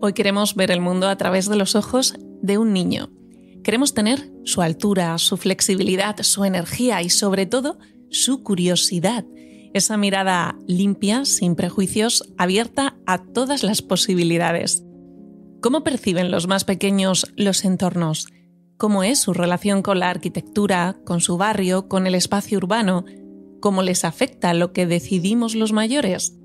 Hoy queremos ver el mundo a través de los ojos de un niño. Queremos tener su altura, su flexibilidad, su energía y, sobre todo, su curiosidad. Esa mirada limpia, sin prejuicios, abierta a todas las posibilidades. ¿Cómo perciben los más pequeños los entornos? ¿Cómo es su relación con la arquitectura, con su barrio, con el espacio urbano? ¿Cómo les afecta lo que decidimos los mayores?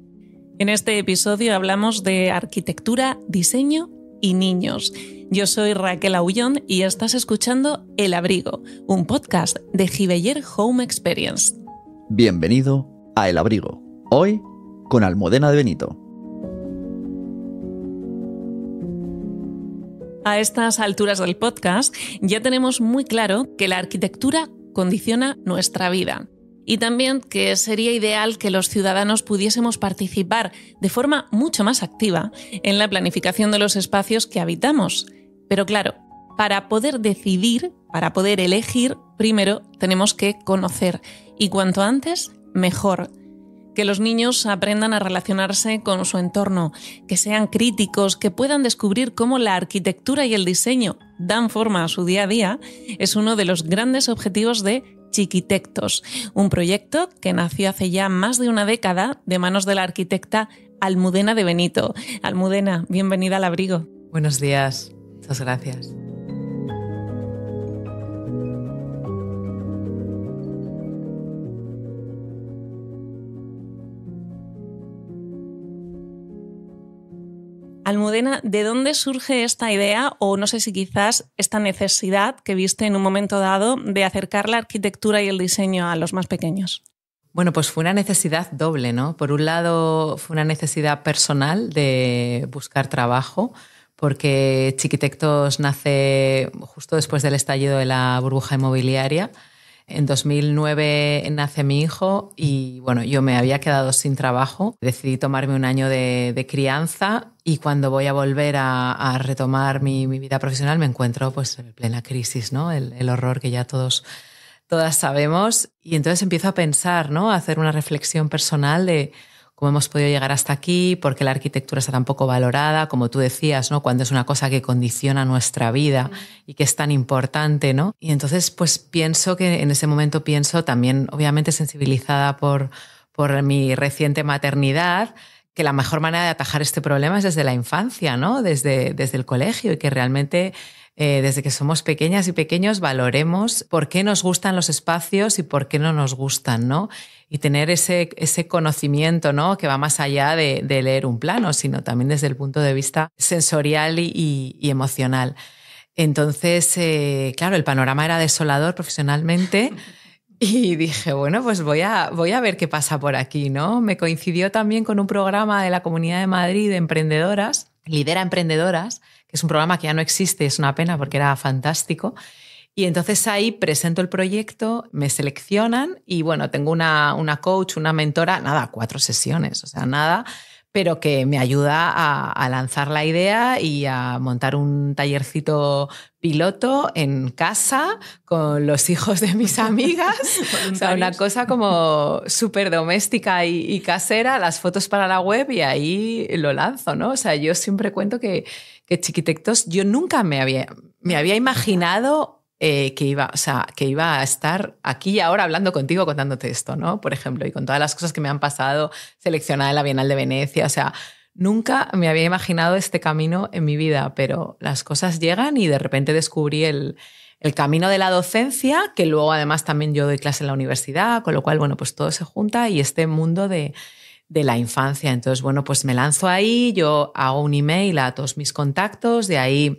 En este episodio hablamos de arquitectura, diseño y niños. Yo soy Raquel Aullón y estás escuchando El Abrigo, un podcast de Giveyer Home Experience. Bienvenido a El Abrigo, hoy con Almudena de Benito. A estas alturas del podcast ya tenemos muy claro que la arquitectura condiciona nuestra vida. Y también que sería ideal que los ciudadanos pudiésemos participar de forma mucho más activa en la planificación de los espacios que habitamos. Pero claro, para poder decidir, para poder elegir, primero tenemos que conocer. Y cuanto antes, mejor. Que los niños aprendan a relacionarse con su entorno, que sean críticos, que puedan descubrir cómo la arquitectura y el diseño dan forma a su día a día, es uno de los grandes objetivos de Chiquitectos, un proyecto que nació hace ya más de una década de manos de la arquitecta Almudena de Benito. Almudena, bienvenida al Abrigo. Buenos días, muchas gracias. Almudena, ¿de dónde surge esta idea o no sé si quizás esta necesidad que viste en un momento dado de acercar la arquitectura y el diseño a los más pequeños? Bueno, pues fue una necesidad doble, ¿no? Por un lado fue una necesidad personal de buscar trabajo, porque Chiquitectos nace justo después del estallido de la burbuja inmobiliaria. En 2009 nace mi hijo y bueno, yo me había quedado sin trabajo. Decidí tomarme un año de crianza y cuando voy a volver a retomar mi vida profesional me encuentro pues en plena crisis, ¿no? El horror que ya todas sabemos. Y entonces empiezo a pensar, ¿no? A hacer una reflexión personal de cómo hemos podido llegar hasta aquí, por qué la arquitectura está tan poco valorada, como tú decías, ¿no? Cuando es una cosa que condiciona nuestra vida y que es tan importante, ¿no? Y entonces, pues pienso que en ese momento también, obviamente sensibilizada por mi reciente maternidad, que la mejor manera de atajar este problema es desde la infancia, ¿no? Desde el colegio y que realmente desde que somos pequeñas y pequeños valoremos por qué nos gustan los espacios y por qué no nos gustan, ¿no? Y tener ese conocimiento, ¿no? Que va más allá de leer un plano, sino también desde el punto de vista sensorial y emocional. Entonces, claro, el panorama era desolador profesionalmente y dije, bueno, pues voy a ver qué pasa por aquí, ¿no? Me coincidió también con un programa de la Comunidad de Madrid de emprendedoras, Lidera Emprendedoras, que es un programa que ya no existe, es una pena porque era fantástico. Y entonces ahí presento el proyecto, me seleccionan y bueno, tengo una coach, una mentora, 4 sesiones, o sea, nada, pero que me ayuda a lanzar la idea y a montar un tallercito piloto en casa con los hijos de mis amigas. O sea, una cosa como súper doméstica y casera, las fotos para la web y ahí lo lanzo, ¿no? O sea, yo siempre cuento que Chiquitectos, yo nunca me había imaginado que iba a estar aquí y ahora hablando contigo, contándote esto, ¿no? Por ejemplo, y con todas las cosas que me han pasado, seleccionada en la Bienal de Venecia, o sea, nunca me había imaginado este camino en mi vida, pero las cosas llegan y de repente descubrí el camino de la docencia, que luego además también yo doy clase en la universidad, con lo cual, bueno, pues todo se junta y este mundo de la infancia. Entonces, bueno, pues me lanzo ahí, yo hago un email a todos mis contactos, de ahí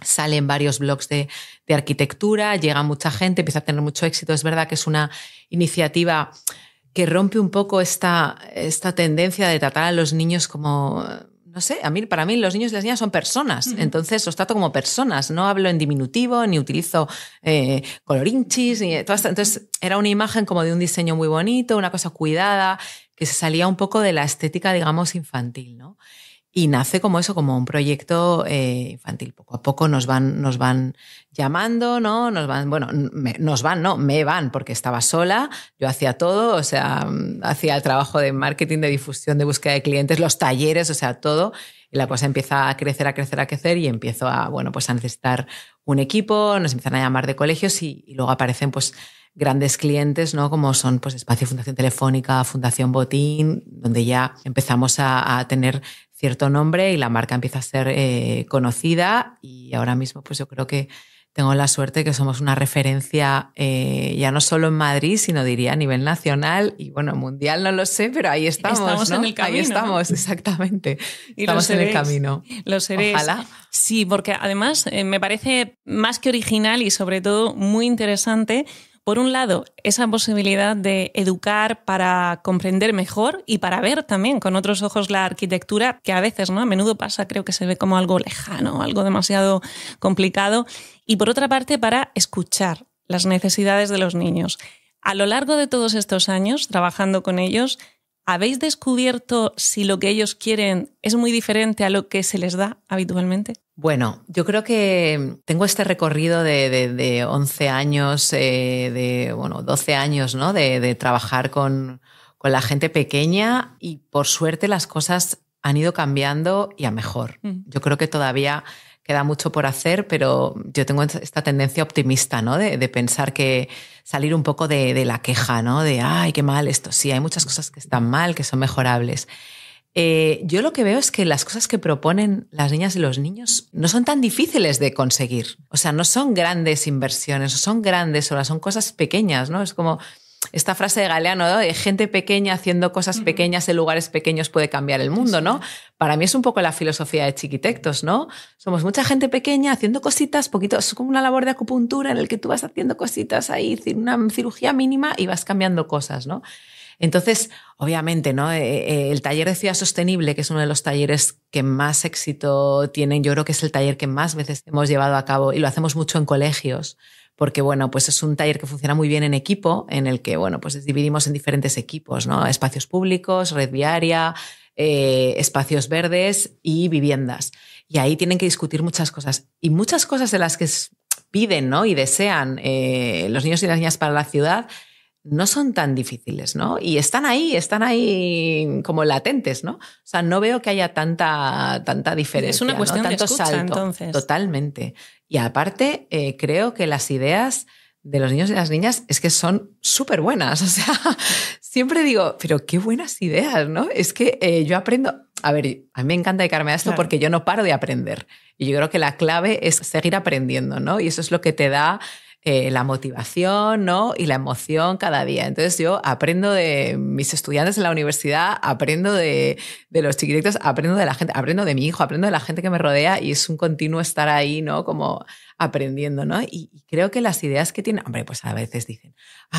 salen varios blogs de arquitectura, llega mucha gente, empieza a tener mucho éxito. Es verdad que es una iniciativa que rompe un poco esta tendencia de tratar a los niños como, no sé, para mí los niños y las niñas son personas, entonces los trato como personas, no hablo en diminutivo, ni utilizo colorinchis, ni todo esto. Entonces era una imagen como de un diseño muy bonito, una cosa cuidada, que se salía un poco de la estética, digamos, infantil, ¿no? Y nace como eso, como un proyecto infantil. Poco a poco nos van llamando, ¿no? Me van, porque estaba sola, yo hacía todo, o sea, hacía el trabajo de marketing, de difusión, de búsqueda de clientes, los talleres, o sea, todo. Y la cosa empieza a crecer y empiezo a necesitar un equipo, nos empiezan a llamar de colegios y luego aparecen pues grandes clientes, ¿no? Como son pues Espacio Fundación Telefónica, Fundación Botín, donde ya empezamos a tener cierto nombre y la marca empieza a ser conocida, y ahora mismo pues yo creo que tengo la suerte que somos una referencia ya no solo en Madrid, sino diría a nivel nacional y bueno, mundial no lo sé, pero ahí estamos, estamos, ¿no?, en el camino. Ahí estamos, ¿no? Exactamente. Y estamos en el camino. Lo seréis. Ojalá. Sí, porque además me parece más que original y sobre todo muy interesante. Por un lado, esa posibilidad de educar para comprender mejor y para ver también con otros ojos la arquitectura, que a veces, ¿no?, a menudo pasa, creo que se ve como algo lejano, algo demasiado complicado. Y por otra parte, para escuchar las necesidades de los niños. A lo largo de todos estos años, trabajando con ellos, ¿habéis descubierto si lo que ellos quieren es muy diferente a lo que se les da habitualmente? Bueno, yo creo que tengo este recorrido de 11 años, 12 años, ¿no?, de trabajar con la gente pequeña, y por suerte las cosas han ido cambiando y a mejor. Yo creo que todavía queda mucho por hacer, pero yo tengo esta tendencia optimista, ¿no?, de pensar que salir un poco de la queja, ¿no?, de ¡ay, qué mal esto! Sí, hay muchas cosas que están mal, que son mejorables. Yo lo que veo es que las cosas que proponen las niñas y los niños no son tan difíciles de conseguir. O sea, no son grandes inversiones, o son grandes obras, son cosas pequeñas, ¿no? Es como esta frase de Galeano, ¿no?, de gente pequeña haciendo cosas pequeñas en lugares pequeños puede cambiar el mundo, ¿no? Para mí es un poco la filosofía de Chiquitectos, ¿no? Somos mucha gente pequeña haciendo cositas, poquito, es como una labor de acupuntura en el que tú vas haciendo cositas ahí, una cirugía mínima y vas cambiando cosas, ¿no? Entonces, obviamente, ¿no?, el taller de Ciudad Sostenible, que es uno de los talleres que más éxito tienen, yo creo que es el taller que más veces hemos llevado a cabo, y lo hacemos mucho en colegios, porque bueno, pues es un taller que funciona muy bien en equipo, en el que bueno, pues dividimos en diferentes equipos, ¿no? Espacios públicos, red viaria, espacios verdes y viviendas. Y ahí tienen que discutir muchas cosas. Y muchas cosas de las que piden, ¿no?, y desean los niños y las niñas para la ciudad no son tan difíciles, ¿no? Y están ahí como latentes, ¿no? O sea, no veo que haya tanta diferencia. Es una cuestión, ¿no?, de escucha, salto. Entonces. Totalmente. Y aparte, creo que las ideas de los niños y las niñas es que son súper buenas. O sea, siempre digo, pero qué buenas ideas, ¿no? Es que yo aprendo. A ver, a mí me encanta dedicarme a esto, claro, porque yo no paro de aprender. Y yo creo que la clave es seguir aprendiendo, ¿no? Y eso es lo que te da la motivación, ¿no?, y la emoción cada día. Entonces yo aprendo de mis estudiantes en la universidad, aprendo de los chiquititos, aprendo de la gente, aprendo de mi hijo, aprendo de la gente que me rodea, y es un continuo estar ahí, ¿no?, como aprendiendo, ¿no? Y creo que las ideas que tienen, hombre, pues a veces dicen,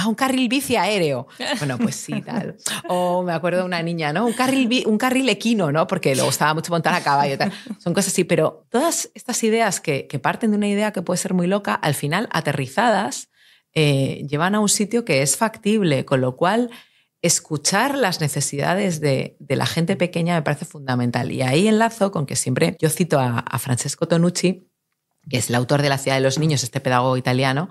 un carril bici aéreo. Bueno, pues sí, tal. O me acuerdo de una niña, ¿no? Un carril equino, ¿no? Porque le gustaba mucho montar a caballo, tal. Son cosas así, pero todas estas ideas que parten de una idea que puede ser muy loca, al final, aterrizadas, llevan a un sitio que es factible, con lo cual escuchar las necesidades de la gente pequeña me parece fundamental. Y ahí enlazo con que siempre yo cito a Francesco Tonucci, que es el autor de La ciudad de los niños, este pedagogo italiano,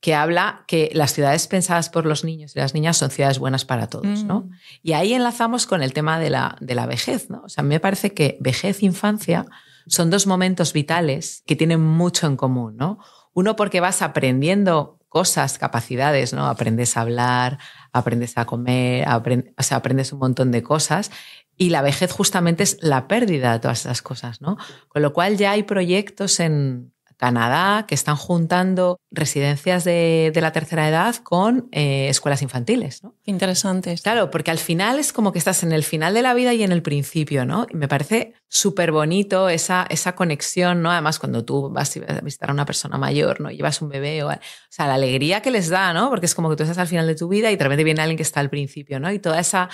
que habla que las ciudades pensadas por los niños y las niñas son ciudades buenas para todos, ¿no? Y ahí enlazamos con el tema de la vejez, ¿no? O sea, me parece que vejez e infancia son dos momentos vitales que tienen mucho en común, ¿no? Uno, porque vas aprendiendo cosas, capacidades, ¿no? Aprendes a hablar, aprendes a comer, aprendes un montón de cosas. Y la vejez justamente es la pérdida de todas esas cosas, ¿no? Con lo cual ya hay proyectos en Canadá que están juntando residencias de la tercera edad con escuelas infantiles, ¿no? Interesantes. Claro, porque al final es como que estás en el final de la vida y en el principio, ¿no? Y me parece súper bonito esa conexión, ¿no? Además, cuando tú vas a visitar a una persona mayor, ¿no?, llevas un bebé, o sea, la alegría que les da, ¿no? Porque es como que tú estás al final de tu vida y de repente viene alguien que está al principio, ¿no? Y toda esa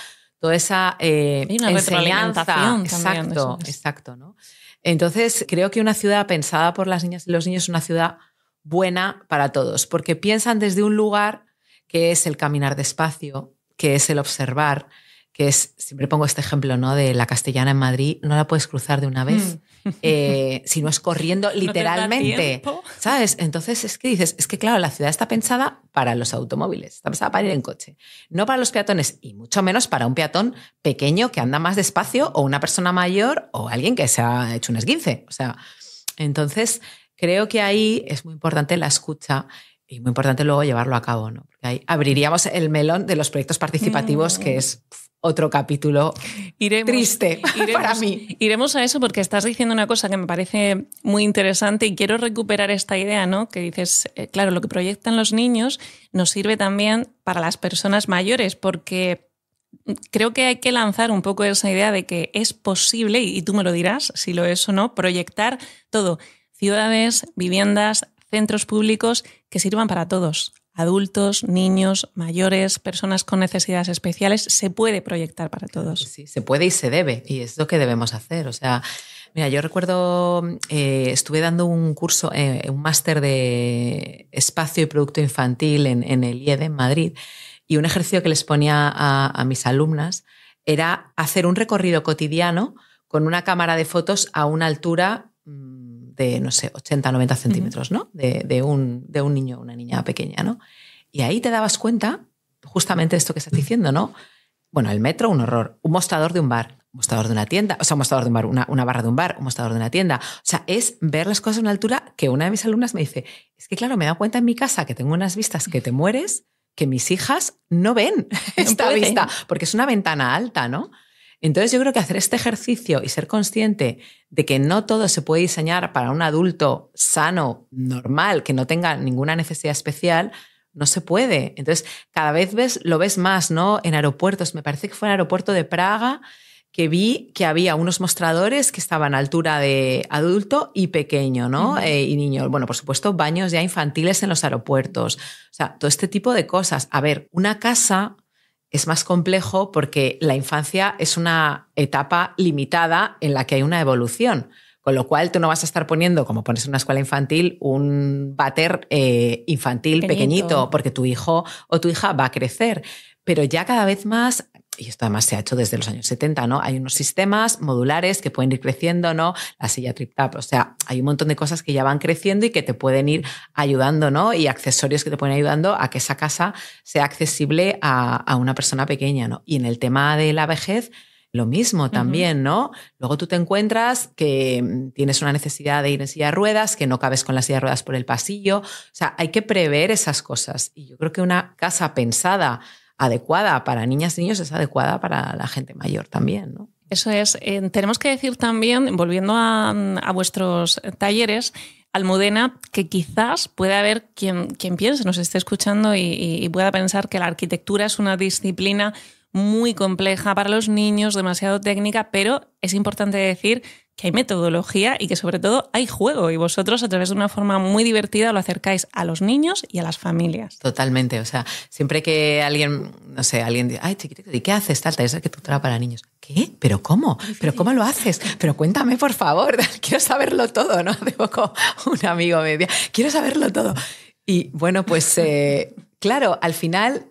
enseñanza. También, exacto, ¿no? Entonces, creo que una ciudad pensada por las niñas y los niños es una ciudad buena para todos, porque piensan desde un lugar que es el caminar despacio, que es el observar, que es, siempre pongo este ejemplo, ¿no? De la Castellana en Madrid, no la puedes cruzar de una vez, si no es corriendo literalmente, ¿No ¿sabes? Entonces es que dices, es que claro, la ciudad está pensada para los automóviles, está pensada para ir en coche, no para los peatones y mucho menos para un peatón pequeño que anda más despacio o una persona mayor o alguien que se ha hecho un esguince. O sea, entonces creo que ahí es muy importante la escucha y muy importante luego llevarlo a cabo, ¿no? Porque ahí abriríamos el melón de los proyectos participativos, que es otro capítulo triste para mí. Iremos a eso porque estás diciendo una cosa que me parece muy interesante y quiero recuperar esta idea, ¿no? Que dices, claro, lo que proyectan los niños nos sirve también para las personas mayores, porque creo que hay que lanzar un poco esa idea de que es posible, y tú me lo dirás si lo es o no, proyectar todo, ciudades, viviendas, centros públicos que sirvan para todos. Adultos, niños, mayores, personas con necesidades especiales, se puede proyectar para todos. Sí, se puede y se debe, y es lo que debemos hacer. O sea, mira, yo recuerdo, estuve dando un curso, un máster de espacio y producto infantil en el IED en Madrid, y un ejercicio que les ponía a mis alumnas era hacer un recorrido cotidiano con una cámara de fotos a una altura de, no sé, 80, 90 centímetros, ¿no? De un niño o una niña pequeña, ¿no? Y ahí te dabas cuenta justamente de esto que estás diciendo, ¿no? Bueno, el metro, un horror. Un mostrador de un bar, un mostrador de una tienda, o sea, un mostrador de un bar, una barra de un bar, un mostrador de una tienda. O sea, es ver las cosas a una altura que una de mis alumnas me dice, es que claro, me he dado cuenta en mi casa que tengo unas vistas que te mueres, que mis hijas no ven esta vista, porque es una ventana alta, ¿no? Entonces yo creo que hacer este ejercicio y ser consciente de que no todo se puede diseñar para un adulto sano, normal, que no tenga ninguna necesidad especial, no se puede. Entonces cada vez lo ves más, ¿no? En aeropuertos. Me parece que fue en el aeropuerto de Praga que vi que había unos mostradores que estaban a altura de adulto y pequeño, ¿no? Y niño. Bueno, por supuesto, baños ya infantiles en los aeropuertos. O sea, todo este tipo de cosas. A ver, una casa es más complejo porque la infancia es una etapa limitada en la que hay una evolución. Con lo cual tú no vas a estar poniendo, como pones en una escuela infantil, un váter infantil pequeñito, porque tu hijo o tu hija va a crecer. Pero ya cada vez más, y esto además se ha hecho desde los años 70, ¿no? Hay unos sistemas modulares que pueden ir creciendo, ¿no? La silla trip-tap, o sea, hay un montón de cosas que ya van creciendo y que te pueden ir ayudando, ¿no? Y accesorios que te pueden ir ayudando a que esa casa sea accesible a una persona pequeña, ¿no? Y en el tema de la vejez, lo mismo también, ¿no? Luego tú te encuentras que tienes una necesidad de ir en silla de ruedas, que no cabes con la silla de ruedas por el pasillo. O sea, hay que prever esas cosas. Y yo creo que una casa pensada, adecuada para niñas y niños, es adecuada para la gente mayor también, ¿no? Eso es. Tenemos que decir también, volviendo a vuestros talleres, Almudena, que quizás pueda haber quien piense, nos esté escuchando y pueda pensar que la arquitectura es una disciplina muy compleja para los niños, demasiado técnica, pero es importante decir que hay metodología y que sobre todo hay juego, y vosotros a través de una forma muy divertida lo acercáis a los niños y a las familias. Totalmente, o sea, siempre que alguien, no sé, alguien dice, ay, chiquitito, ¿y qué haces? Tal, es arquitectura para niños. ¿Qué? ¿Pero cómo? ¿Pero cómo lo haces? Pero cuéntame, por favor, quiero saberlo todo, ¿no? De poco un amigo me decía, quiero saberlo todo. Y bueno, pues claro, al final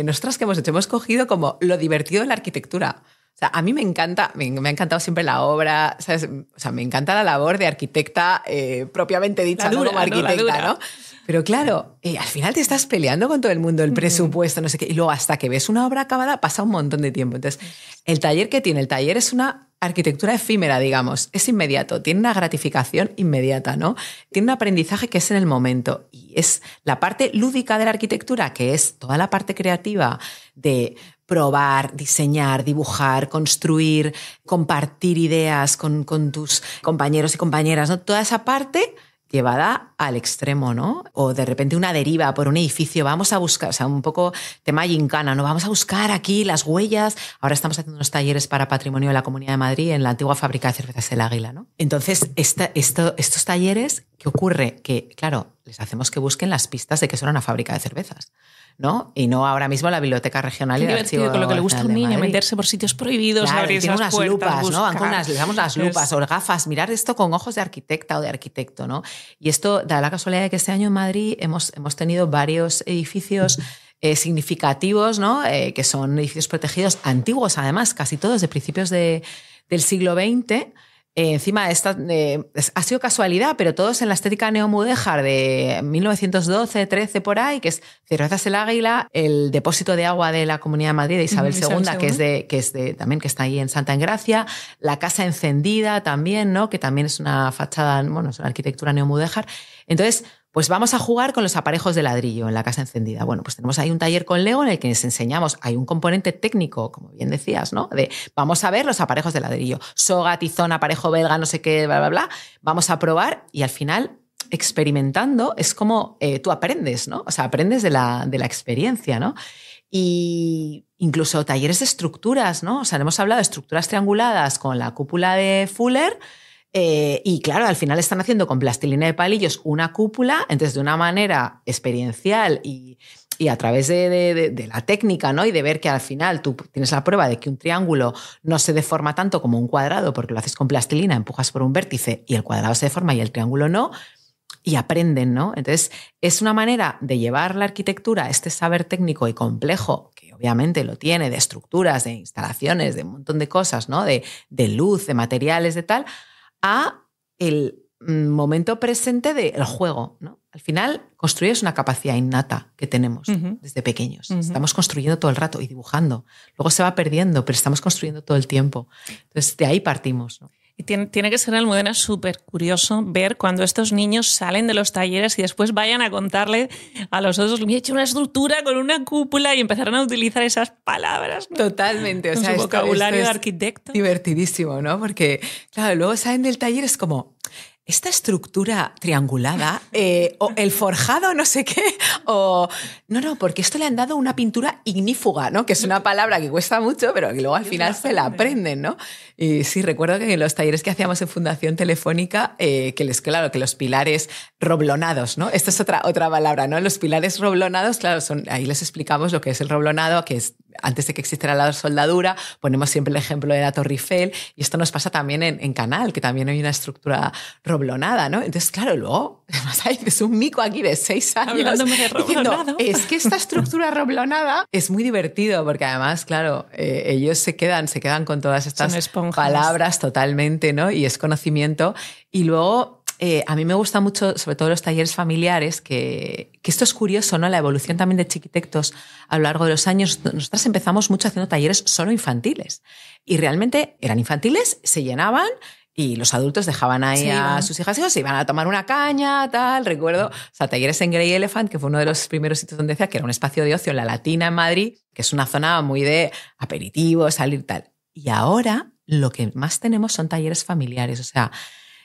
nosotras que hemos hecho, hemos cogido como lo divertido de la arquitectura. O sea, a mí me encanta, me ha encantado siempre la obra, ¿sabes? O sea, me encanta la labor de arquitecta propiamente dicha, dura, no como arquitecta, ¿no? Pero claro, al final te estás peleando con todo el mundo, el presupuesto, no sé qué, y luego hasta que ves una obra acabada pasa un montón de tiempo. Entonces, el taller que tiene, el taller es una arquitectura efímera, digamos, es inmediato, tiene una gratificación inmediata, ¿no? Tiene un aprendizaje que es en el momento y es la parte lúdica de la arquitectura, que es toda la parte creativa de probar, diseñar, dibujar, construir, compartir ideas con tus compañeros y compañeras, ¿no? Toda esa parte llevada al extremo, ¿no? O de repente una deriva por un edificio, vamos a buscar, o sea, un poco tema gincana, ¿no? Vamos a buscar aquí las huellas. Ahora estamos haciendo unos talleres para patrimonio de la Comunidad de Madrid en la antigua fábrica de cervezas El Águila, ¿no? Entonces, estos talleres, ¿qué ocurre? Que, claro, les hacemos que busquen las pistas de que eso era una fábrica de cervezas, ¿no? Y no ahora mismo la Biblioteca Regional y el Archivo con lo que le gusta a un niño, meterse por sitios prohibidos, claro, abrir esas unas puertas, lupas, buscar. ¿no? Van con les damos las lupas o gafas, mirar esto con ojos de arquitecta o de arquitecto, ¿no? Y esto da la casualidad de que este año en Madrid hemos tenido varios edificios significativos, ¿no? Que son edificios protegidos antiguos, además, casi todos de principios del siglo XX. Encima, ha sido casualidad, pero todos en la estética neomudéjar de 1912-13 por ahí, que es Cervezas el Águila, el depósito de agua de la Comunidad de Madrid de Isabel II, también que está ahí en Santa Engracia, la Casa Encendida también, ¿no? Que también es una fachada, es una arquitectura neomudéjar. Entonces, pues vamos a jugar con los aparejos de ladrillo en la Casa Encendida. Bueno, pues tenemos ahí un taller con Lego en el que les enseñamos, hay un componente técnico, como bien decías, ¿no? Vamos a ver los aparejos de ladrillo, soga, tizón, aparejo belga, no sé qué, bla, bla, bla. Vamos a probar y al final, experimentando, es como tú aprendes, ¿no? O sea, aprendes de la experiencia, ¿no? Y incluso talleres de estructuras, ¿no? O sea, hemos hablado de estructuras trianguladas con la cúpula de Fuller. Y claro, al final están haciendo con plastilina de palillos una cúpula, entonces de una manera experiencial y a través de la técnica, ¿no? Y de ver que al final tú tienes la prueba de que un triángulo no se deforma tanto como un cuadrado porque lo haces con plastilina, empujas por un vértice y el cuadrado se deforma y el triángulo no, y aprenden, ¿no? Entonces es una manera de llevar la arquitectura, este saber técnico y complejo, que obviamente lo tiene, de estructuras, de instalaciones, de un montón de cosas, ¿no? De luz, de materiales, de tal, a el momento presente del juego, ¿no? Al final, construir es una capacidad innata que tenemos desde pequeños. Estamos construyendo todo el rato y dibujando. Luego se va perdiendo, pero estamos construyendo todo el tiempo. Entonces, de ahí partimos, ¿no? Y tiene que ser, Almudena, súper curioso ver cuando estos niños salen de los talleres y después vayan a contarle a los otros, me he hecho una estructura con una cúpula y empezaron a utilizar esas palabras, ¿no? Totalmente. O sea, su vocabulario esto de arquitecto. Divertidísimo, ¿no? Porque, claro, luego salen del taller, es como esta estructura triangulada o el forjado no sé qué, o no, porque esto le han dado una pintura ignífuga, ¿no? Que es una palabra que cuesta mucho, pero que luego al final se la aprenden, ¿no? Y sí, recuerdo que en los talleres que hacíamos en Fundación Telefónica, claro, que los pilares roblonados, ¿no? Esto es otra palabra, ¿no? Los pilares roblonados, claro, ahí les explicamos lo que es el roblonado, que es antes de que existiera la soldadura, ponemos siempre el ejemplo de la Torre Eiffel, y esto nos pasa también en Canal, que también hay una estructura roblonada, ¿no? Entonces, claro, luego es un mico aquí de 6 años hablándome de roblonado. Es que esta estructura roblonada es muy divertido porque además, claro, ellos se quedan con todas estas palabras totalmente, ¿no? Y es conocimiento. Y luego a mí me gusta mucho, sobre todo los talleres familiares, que esto es curioso, ¿no? La evolución también de Chiquitectos a lo largo de los años. Nosotras empezamos mucho haciendo talleres solo infantiles y realmente eran infantiles, se llenaban y los adultos dejaban ahí a sus hijas y hijos, se iban a tomar una caña, tal. Recuerdo, talleres en Grey Elephant, que fue uno de los primeros sitios donde decía que era un espacio de ocio en la Latina en Madrid, que es una zona muy de aperitivo, salir, tal. Y ahora lo que más tenemos son talleres familiares. O sea,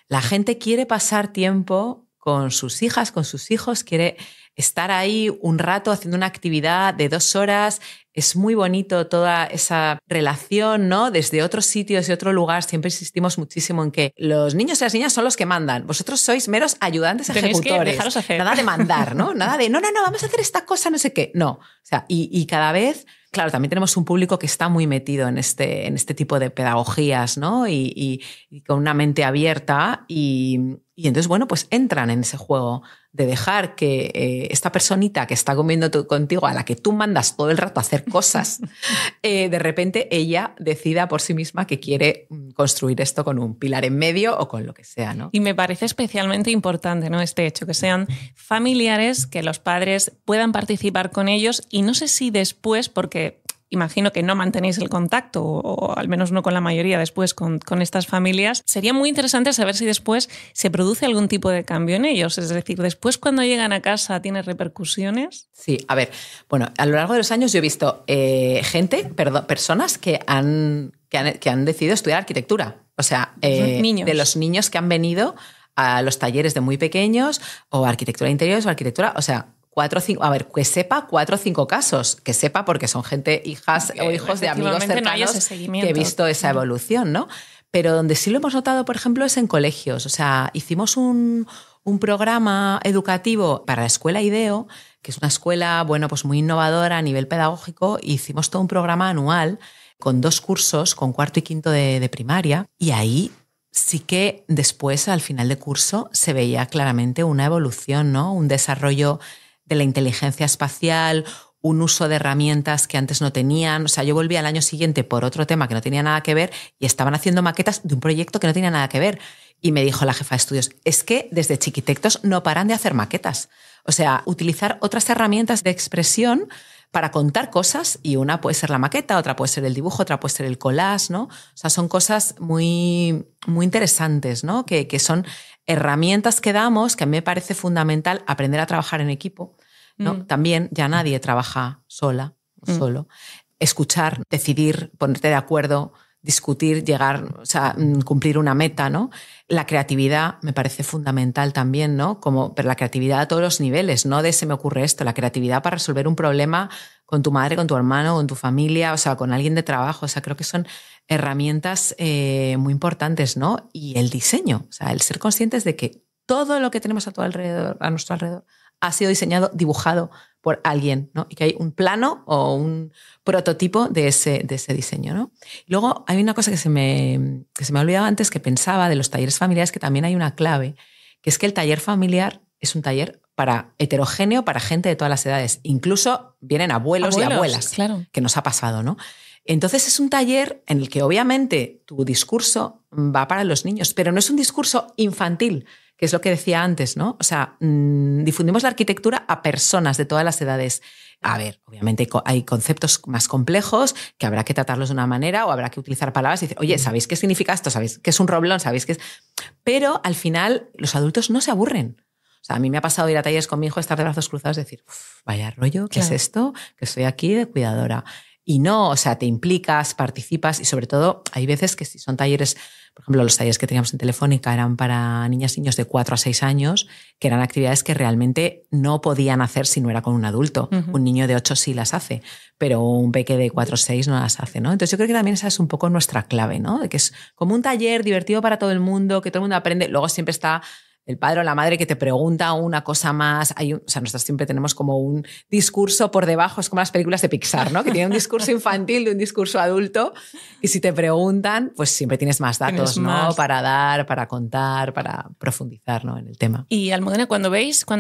la gente quiere pasar tiempo con sus hijas, con sus hijos, quiere estar ahí un rato haciendo una actividad de 2 horas. Es muy bonito toda esa relación, ¿no? Desde otros sitios y otro lugar siempre insistimos muchísimo en que los niños y las niñas son los que mandan. Vosotros sois meros ayudantes ejecutores. Tenéis que dejaros hacer. Nada de mandar, ¿no? Nada de, no, vamos a hacer esta cosa, no sé qué. No. O sea, y cada vez, claro, también tenemos un público que está muy metido en este tipo de pedagogías, ¿no? Y con una mente abierta y entonces, bueno, pues entran en ese juego de dejar que esta personita que está comiendo contigo, a la que tú mandas todo el rato a hacer cosas, de repente ella decida por sí misma que quiere construir esto con un pilar en medio o con lo que sea, ¿no? Y me parece especialmente importante, ¿no? Este hecho, que sean familiares, que los padres puedan participar con ellos y no sé si después, porque imagino que no mantenéis el contacto, o al menos no con la mayoría después con estas familias. Sería muy interesante saber si después se produce algún tipo de cambio en ellos. Es decir, después cuando llegan a casa, ¿tiene repercusiones? Sí, a ver, bueno, a lo largo de los años yo he visto personas que han decidido estudiar arquitectura. O sea, de los niños que han venido a los talleres de muy pequeños, o arquitectura de interiores o arquitectura, o sea, 4 o 5, a ver, que sepa 4 o 5 casos, que sepa porque son hijas o hijos de amigos cercanos que he visto esa evolución, ¿no? Pero donde sí lo hemos notado, por ejemplo, es en colegios. O sea, hicimos un programa educativo para la escuela IDEO, que es una escuela, bueno, pues muy innovadora a nivel pedagógico. Hicimos todo un programa anual con 2 cursos, con 4º y 5º de primaria, y ahí sí que después, al final de curso, se veía claramente una evolución, ¿no? Un desarrollo de la inteligencia espacial, un uso de herramientas que antes no tenían. O sea, yo volví al año siguiente por otro tema que no tenía nada que ver y estaban haciendo maquetas de un proyecto que no tenía nada que ver. Y me dijo la jefa de estudios, es que desde Chiquitectos no paran de hacer maquetas. O sea, utilizar otras herramientas de expresión para contar cosas, y una puede ser la maqueta, otra puede ser el dibujo, otra puede ser el collage, ¿no? O sea, son cosas muy, muy interesantes, ¿no? Que son herramientas que damos, que a mí me parece fundamental aprender a trabajar en equipo, ¿no? También ya nadie trabaja sola o solo. Escuchar, decidir, ponerte de acuerdo, discutir, llegar, o sea, cumplir una meta, ¿no? La creatividad me parece fundamental también, ¿no? Pero la creatividad a todos los niveles, no de se me ocurre esto, la creatividad para resolver un problema con tu madre, con tu hermano, con tu familia, o sea, con alguien de trabajo. O sea, creo que son herramientas muy importantes, ¿no? Y el diseño, o sea, el ser conscientes de que todo lo que tenemos a nuestro alrededor ha sido diseñado, dibujado por alguien, ¿no? Y que hay un plano o un prototipo de ese diseño, ¿no? Y luego hay una cosa que se me ha olvidado antes, que pensaba de los talleres familiares, que también hay una clave, que es que el taller familiar es un taller heterogéneo para gente de todas las edades. Incluso vienen abuelos y abuelas, claro, que nos ha pasado, ¿no? Entonces es un taller en el que obviamente tu discurso va para los niños, pero no es un discurso infantil, que es lo que decía antes, ¿no? O sea, difundimos la arquitectura a personas de todas las edades. A ver, obviamente hay conceptos más complejos que habrá que tratarlos de una manera o habrá que utilizar palabras y decir, oye, ¿sabéis qué significa esto? ¿Sabéis qué es un roblón? ¿Sabéis qué es? Pero al final los adultos no se aburren. O sea, a mí me ha pasado ir a talleres con mi hijo, estar de brazos cruzados y decir, vaya rollo, ¿qué es esto? Que estoy aquí de cuidadora. Y no, o sea, te implicas, participas y sobre todo hay veces que si son talleres, por ejemplo, los talleres que teníamos en Telefónica eran para niñas y niños de 4 a 6 años, que eran actividades que realmente no podían hacer si no era con un adulto. Un niño de 8 sí las hace, pero un peque de 4 o 6 no las hace, ¿no? Entonces yo creo que también esa es un poco nuestra clave, ¿no? De que es como un taller divertido para todo el mundo, que todo el mundo aprende. Luego siempre está el padre o la madre que te pregunta una cosa más. O sea, nosotros siempre tenemos como un discurso por debajo, es como las películas de Pixar, ¿no? Que tienen un discurso infantil de un discurso adulto, y si te preguntan, pues siempre tienes más datos, ¿no? Para dar, para contar, para profundizar, ¿no? En el tema. Y Almudena, cuando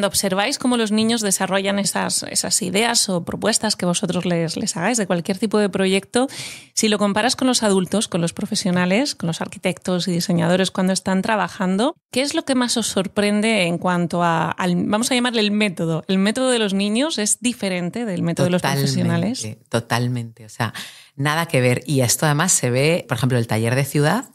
observáis cómo los niños desarrollan esas ideas o propuestas que vosotros les hagáis de cualquier tipo de proyecto, si lo comparas con los adultos, con los profesionales, con los arquitectos y diseñadores cuando están trabajando, ¿qué es lo que más os sorprende en cuanto vamos a llamarle el método? ¿El método de los niños es diferente del método de los profesionales? Totalmente, o sea, nada que ver. Y esto además se ve, por ejemplo, el taller de ciudad,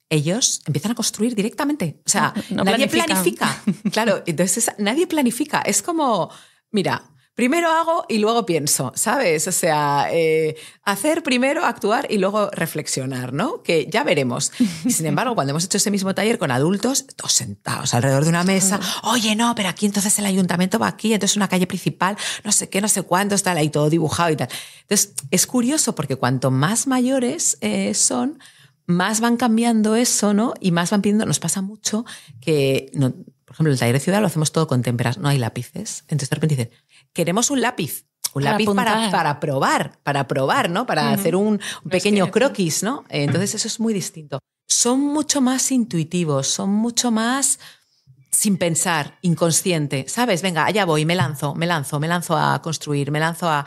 ellos empiezan a construir directamente. O sea, nadie planifica. Claro, entonces nadie planifica. Es como, mira, primero hago y luego pienso, ¿sabes? O sea, hacer primero, actuar y luego reflexionar, ¿no? Que ya veremos. Y sin embargo, cuando hemos hecho ese mismo taller con adultos, todos sentados alrededor de una mesa, oye, no, pero aquí entonces el ayuntamiento va aquí, entonces una calle principal, no sé qué, no sé cuánto, está ahí todo dibujado y tal. Entonces, es curioso porque cuanto más mayores son, más van cambiando eso, ¿no? Y más van pidiendo, nos pasa mucho que, no, por ejemplo, el taller de ciudad lo hacemos todo con témperas, no hay lápices. Entonces de repente dicen, queremos un lápiz para probar, ¿no? Para hacer un pequeño croquis, ¿no? Entonces eso es muy distinto. Son mucho más intuitivos, son mucho más sin pensar, inconsciente, ¿sabes? Venga, allá voy, me lanzo a construir, me lanzo a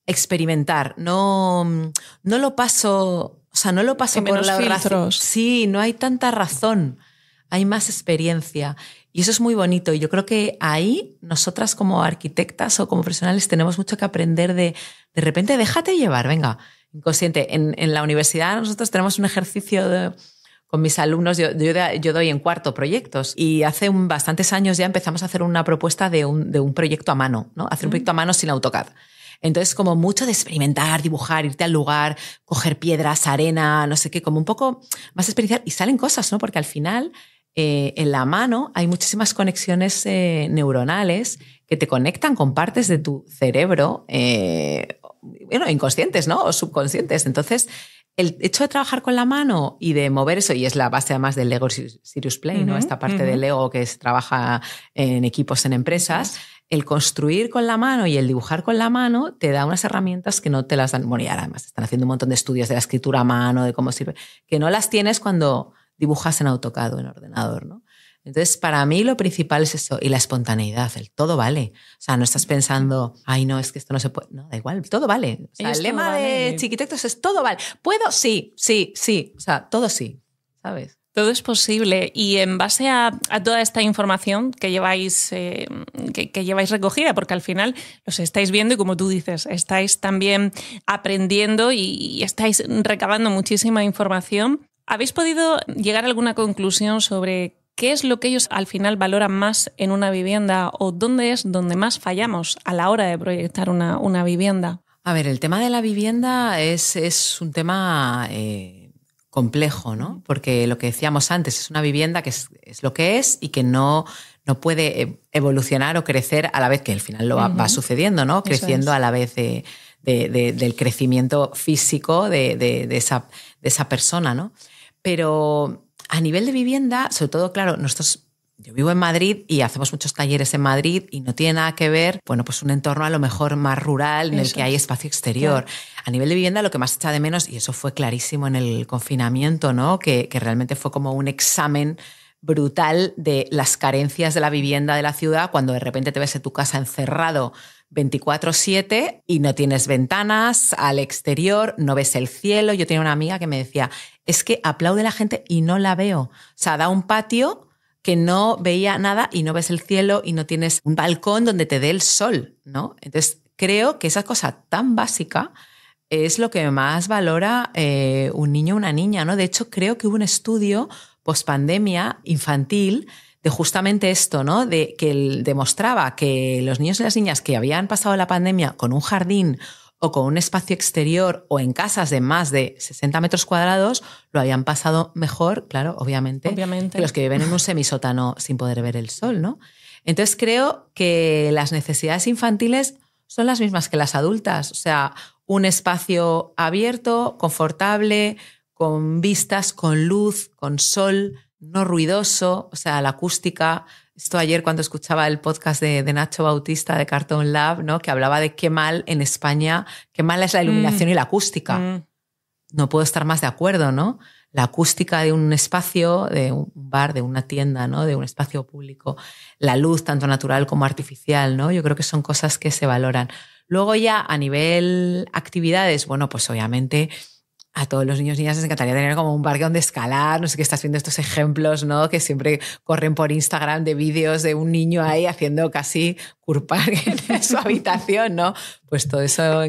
experimentar. No lo paso, o sea, no lo paso por la razón. Sí, no hay tanta razón, hay más experiencia. Y eso es muy bonito. Y yo creo que ahí nosotras como arquitectas o como profesionales tenemos mucho que aprender de repente déjate llevar, venga, inconsciente. En la universidad nosotros tenemos un ejercicio con mis alumnos, yo doy en cuarto proyectos y hace bastantes años ya empezamos a hacer una propuesta de un proyecto a mano, ¿no? Hacer un proyecto a mano sin AutoCAD. Entonces, como mucho de experimentar, dibujar, irte al lugar, coger piedras, arena, no sé qué, como un poco más experiencial y salen cosas, ¿no? Porque al final en la mano hay muchísimas conexiones neuronales que te conectan con partes de tu cerebro, inconscientes, ¿no? O subconscientes. Entonces, el hecho de trabajar con la mano y de mover eso, y es la base además del Lego Serious Play, ¿no? Esta parte del Lego que se trabaja en equipos, en empresas, el construir con la mano y el dibujar con la mano te da unas herramientas que no te las dan. Bueno, y ahora además están haciendo un montón de estudios de la escritura a mano, de cómo sirve, que no las tienes cuando dibujas en AutoCAD o en ordenador, ¿no? Entonces, para mí lo principal es eso, y la espontaneidad, el todo vale. O sea, no estás pensando, ay, no, es que esto no se puede. No, da igual, todo vale. O sea, el lema de Chiquitectos es todo vale. ¿Puedo? Sí, sí, sí. O sea, todo sí, ¿sabes? Todo es posible y en base a toda esta información que lleváis, que lleváis recogida, porque al final los estáis viendo y como tú dices, estáis también aprendiendo y estáis recabando muchísima información, ¿habéis podido llegar a alguna conclusión sobre qué es lo que ellos al final valoran más en una vivienda o dónde es donde más fallamos a la hora de proyectar una vivienda? A ver, el tema de la vivienda es un tema complejo, ¿no? Porque lo que decíamos antes, es una vivienda que es lo que es y que no puede evolucionar o crecer a la vez que al final lo va sucediendo, ¿no? Creciendo a la vez del crecimiento físico de esa persona, ¿no? Pero a nivel de vivienda, sobre todo, claro, yo vivo en Madrid y hacemos muchos talleres en Madrid y no tiene nada que ver, bueno, pues un entorno a lo mejor más rural en el que hay espacio exterior. Claro. A nivel de vivienda lo que más echa de menos, y eso fue clarísimo en el confinamiento, ¿no? Que realmente fue como un examen brutal de las carencias de la vivienda de la ciudad cuando de repente te ves en tu casa encerrado 24/7 y no tienes ventanas al exterior, no ves el cielo. Yo tenía una amiga que me decía, es que aplaude la gente y no la veo. O sea, da un patio que no veía nada y no ves el cielo y no tienes un balcón donde te dé el sol, ¿no? Entonces, creo que esa cosa tan básica es lo que más valora un niño o una niña, ¿no? De hecho, creo que hubo un estudio pospandemia infantil de justamente esto, ¿no? De que demostraba que los niños y las niñas que habían pasado la pandemia con un jardín o con un espacio exterior o en casas de más de 60 metros cuadrados, lo habían pasado mejor, claro, obviamente, que los que viven en un semisótano sin poder ver el sol, ¿no? Entonces creo que las necesidades infantiles son las mismas que las adultas, o sea, un espacio abierto, confortable, con vistas, con luz, con sol, no ruidoso, o sea, la acústica. Esto ayer cuando escuchaba el podcast de Nacho Bautista de Cartoon Lab, ¿no? Que hablaba de qué mal en España, qué mala es la iluminación y la acústica. No puedo estar más de acuerdo, ¿no? La acústica de un espacio, de un bar, de una tienda, ¿no? De un espacio público, la luz tanto natural como artificial, ¿no? Yo creo que son cosas que se valoran. Luego ya a nivel actividades, bueno, pues obviamente a todos los niños y niñas les encantaría tener como un parque donde escalar, no sé qué, estás viendo estos ejemplos, ¿no? Que siempre corren por Instagram de vídeos de un niño ahí haciendo casi curpark en su habitación, ¿no? Pues todo eso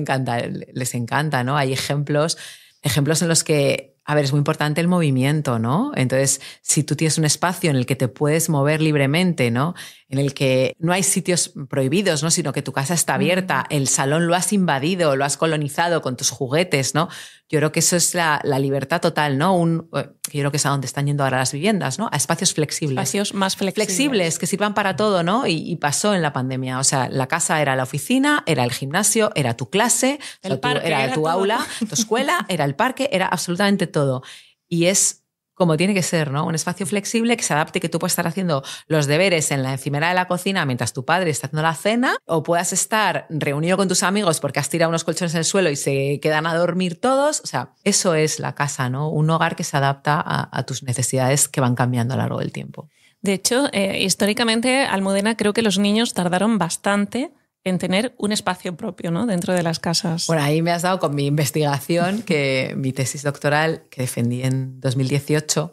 les encanta, ¿no? Hay ejemplos en los que, a ver, es muy importante el movimiento, ¿no? Entonces, si tú tienes un espacio en el que te puedes mover libremente, ¿no? En el que no hay sitios prohibidos, ¿no? Sino que tu casa está abierta, el salón lo has invadido, lo has colonizado con tus juguetes, ¿no? Yo creo que eso es la libertad total, ¿no? Yo creo que es a donde están yendo ahora las viviendas, ¿no? A espacios flexibles. Espacios más flexibles. Flexibles, que sirvan para todo, ¿no? Y pasó en la pandemia. O sea, la casa era la oficina, era el gimnasio, era tu clase, era tu aula, tu escuela, era el parque, era absolutamente todo. Y es como tiene que ser, ¿no? Un espacio flexible que se adapte, que tú puedas estar haciendo los deberes en la encimera de la cocina mientras tu padre está haciendo la cena, o puedas estar reunido con tus amigos porque has tirado unos colchones en el suelo y se quedan a dormir todos. O sea, eso es la casa, ¿no? Un hogar que se adapta a tus necesidades que van cambiando a lo largo del tiempo. De hecho, históricamente, Almudena, creo que los niños tardaron bastante en tener un espacio propio, ¿no? Dentro de las casas. Bueno, ahí me has dado con mi investigación, que mi tesis doctoral que defendí en 2018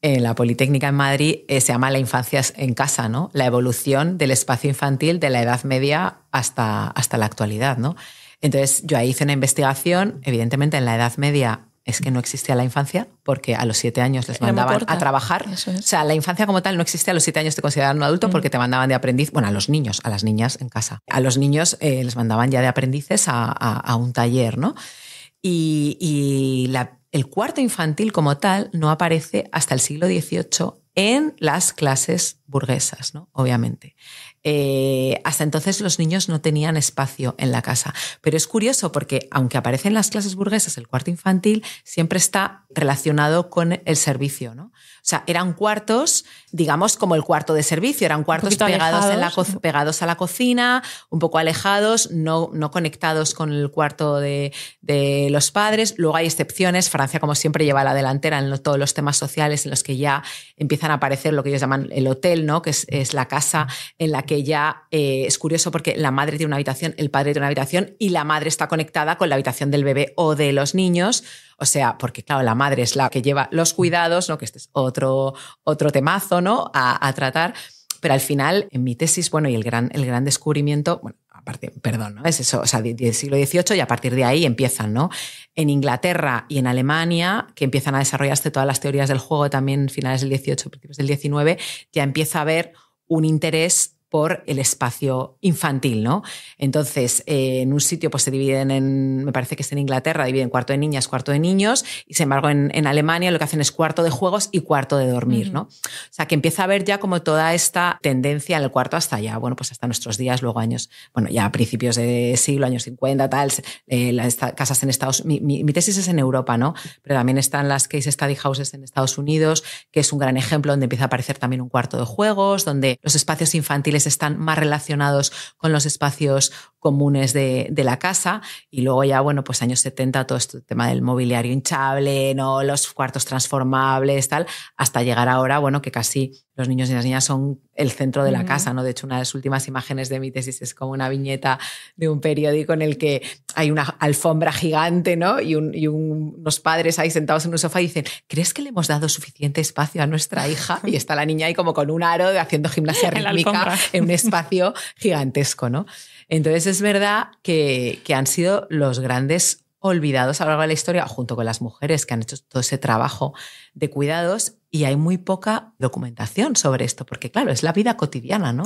en la Politécnica en Madrid, se llama La infancia en casa, ¿no? La evolución del espacio infantil de la Edad Media hasta la actualidad, ¿no? Entonces, yo ahí hice una investigación, evidentemente en la Edad Media es que no existía la infancia porque a los 7 años les mandaban a trabajar. Eso es. O sea, la infancia como tal no existía. A los 7 años te consideraban un adulto porque te mandaban de aprendiz, bueno, a los niños, a las niñas en casa. A los niños les mandaban ya de aprendices a un taller, ¿no? Y el cuarto infantil como tal no aparece hasta el siglo XVIII en las clases burguesas, ¿no? Obviamente. Hasta entonces los niños no tenían espacio en la casa. Pero es curioso porque, aunque aparece en las clases burguesas el cuarto infantil, siempre está relacionado con el servicio, ¿no? sea, eran cuartos, digamos, como el cuarto de servicio, eran cuartos pegados a la cocina, un poco alejados, no conectados con el cuarto de los padres. Luego hay excepciones. Francia, como siempre, lleva a la delantera en todos los temas sociales en los que ya empiezan a aparecer lo que ellos llaman el hotel, ¿no? Que es la casa en la que ya es curioso porque la madre tiene una habitación, el padre tiene una habitación y la madre está conectada con la habitación del bebé o de los niños. O sea, porque claro, la madre es la que lleva los cuidados, ¿no? Que este es otro temazo, ¿no? a tratar. Pero al final, en mi tesis, bueno, y el gran descubrimiento, bueno, aparte, perdón, ¿no? Es eso, o sea, del siglo XVIII y a partir de ahí empiezan, ¿no? En Inglaterra y en Alemania, que empiezan a desarrollarse todas las teorías del juego también finales del XVIII, principios del XIX, ya empieza a haber un interés por el espacio infantil, ¿no? Entonces, en un sitio pues se dividen me parece que es en Inglaterra, dividen cuarto de niñas, cuarto de niños, y sin embargo en Alemania lo que hacen es cuarto de juegos y cuarto de dormir, ¿no? O sea, que empieza a haber ya como toda esta tendencia en el cuarto hasta ya, bueno, pues hasta nuestros días, luego años, bueno, ya a principios de siglo, años 50, tal, las casas en Estados Unidos, mi tesis es en Europa, ¿no? Pero también están las case study houses en Estados Unidos, que es un gran ejemplo donde empieza a aparecer también un cuarto de juegos, donde los espacios infantiles están más relacionados con los espacios comunes de la casa. Y luego ya, bueno, pues años 70, todo este tema del mobiliario hinchable, ¿no? Los cuartos transformables, tal, hasta llegar ahora, bueno, que casi los niños y las niñas son el centro de la casa, ¿no? De hecho, una de las últimas imágenes de mi tesis es como una viñeta de un periódico en el que hay una alfombra gigante, ¿no? Y unos padres ahí sentados en un sofá y dicen, ¿crees que le hemos dado suficiente espacio a nuestra hija? Y está la niña ahí como con un aro haciendo gimnasia rítmica en un espacio gigantesco, ¿no? Entonces es verdad que han sido los grandes olvidados a lo largo de la historia, junto con las mujeres que han hecho todo ese trabajo de cuidados, y hay muy poca documentación sobre esto, porque claro, es la vida cotidiana, ¿no?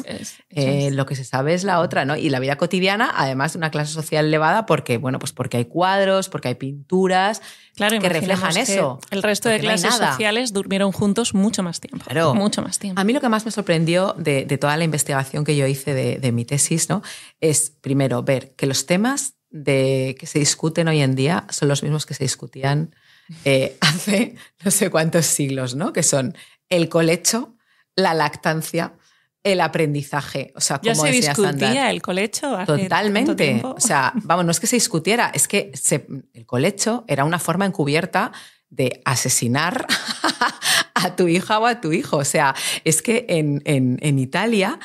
Lo que se sabe es la otra, ¿no? Y la vida cotidiana, además de una clase social elevada, porque, bueno, pues porque hay cuadros, porque hay pinturas, claro, que reflejan eso. El resto de clases sociales durmieron juntos mucho más tiempo. Claro. Mucho más tiempo. A mí lo que más me sorprendió de toda la investigación que yo hice de mi tesis, ¿no? Es primero ver que los temas que se discuten hoy en día son los mismos que se discutían hace no sé cuántos siglos, ¿no? Que son el colecho, la lactancia, el aprendizaje. O sea, ¿ya se discutía el colecho hace totalmente tanto tiempo? O sea, vamos, no es que se discutiera, es que el colecho era una forma encubierta de asesinar a tu hija o a tu hijo. O sea, es que en Italia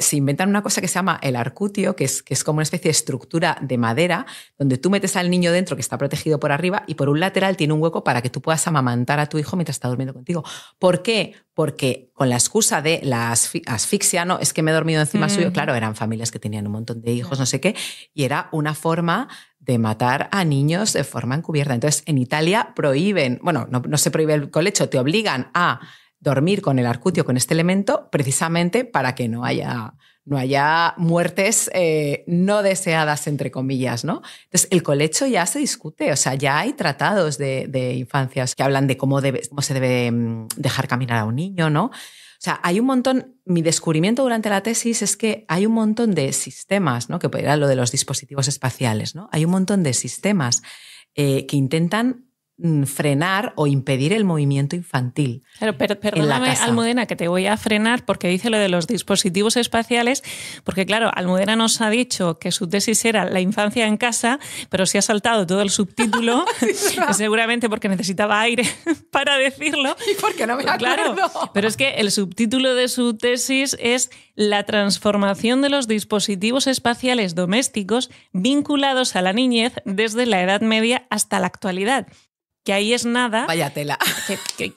se inventan una cosa que se llama el arcutio, que es como una especie de estructura de madera donde tú metes al niño dentro, que está protegido por arriba, y por un lateral tiene un hueco para que tú puedas amamantar a tu hijo mientras está durmiendo contigo. ¿Por qué? Porque con la excusa de la asfixia, no, es que me he dormido encima suyo, claro, eran familias que tenían un montón de hijos, no sé qué, y era una forma de matar a niños de forma encubierta. Entonces, en Italia prohíben, bueno, no se prohíbe el colecho, te obligan a dormir con el arcutio, con este elemento, precisamente para que no haya muertes no deseadas, entre comillas, ¿no? Entonces, el colecho ya se discute, o sea, ya hay tratados de infancias que hablan de cómo se debe dejar caminar a un niño, ¿no? O sea, hay un montón. Mi descubrimiento durante la tesis es que hay un montón de sistemas, ¿no? Que era lo de los dispositivos espaciales, ¿no? Hay un montón de sistemas que intentan frenar o impedir el movimiento infantil. Claro, pero perdóname, Almudena, que te voy a frenar porque dice lo de los dispositivos espaciales, porque claro, Almudena nos ha dicho que su tesis era la infancia en casa, pero se ha saltado todo el subtítulo, seguramente porque necesitaba aire para decirlo. ¿Y por qué no me acuerdo? Claro, pero es que el subtítulo de su tesis es la transformación de los dispositivos espaciales domésticos vinculados a la niñez desde la Edad Media hasta la actualidad. Que ahí es nada. Vaya tela.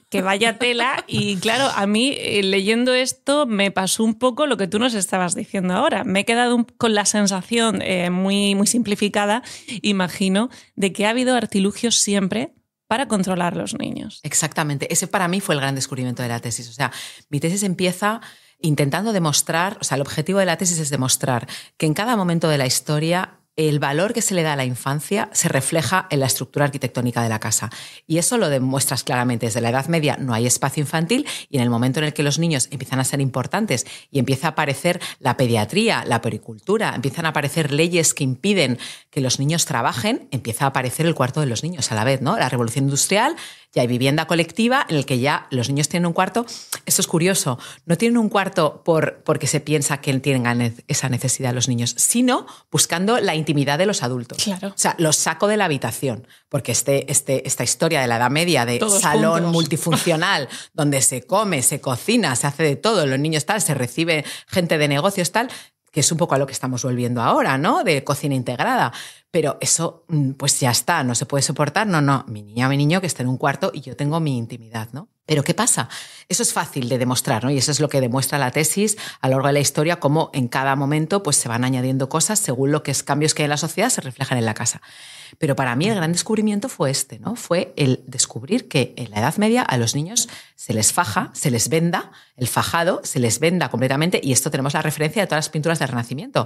Que vaya tela. Y claro, a mí leyendo esto me pasó un poco lo que tú nos estabas diciendo ahora. Me he quedado con la sensación muy, muy simplificada, imagino, de que ha habido artilugios siempre para controlar a los niños. Exactamente. Ese para mí fue el gran descubrimiento de la tesis. O sea, mi tesis empieza intentando demostrar, o sea, el objetivo de la tesis es demostrar que en cada momento de la historia el valor que se le da a la infancia se refleja en la estructura arquitectónica de la casa. Y eso lo demuestras claramente. Desde la Edad Media no hay espacio infantil y en el momento en el que los niños empiezan a ser importantes y empieza a aparecer la pediatría, la puericultura, empiezan a aparecer leyes que impiden que los niños trabajen, empieza a aparecer el cuarto de los niños a la vez, ¿no? La revolución industrial, ya hay vivienda colectiva en el que ya los niños tienen un cuarto. Esto es curioso, no tienen un cuarto porque se piensa que tienen esa necesidad los niños, sino buscando la intimidad de los adultos. Claro. O sea, los saco de la habitación, porque esta historia de la Edad Media de todos salón juntos, multifuncional, donde se come, se cocina, se hace de todo, los niños tal, se recibe gente de negocios tal, que es un poco a lo que estamos volviendo ahora, ¿no? De cocina integrada. Pero eso, pues ya está, no se puede soportar. No, mi niña o mi niño que esté en un cuarto y yo tengo mi intimidad, ¿no? Pero ¿qué pasa? Eso es fácil de demostrar, ¿no? Y eso es lo que demuestra la tesis a lo largo de la historia, cómo en cada momento pues, se van añadiendo cosas según los cambios que hay en la sociedad se reflejan en la casa. Pero para mí el gran descubrimiento fue ¿no? Fue el descubrir que en la Edad Media a los niños se les faja, se les venda, el fajado se les venda completamente, y esto tenemos la referencia de todas las pinturas del Renacimiento.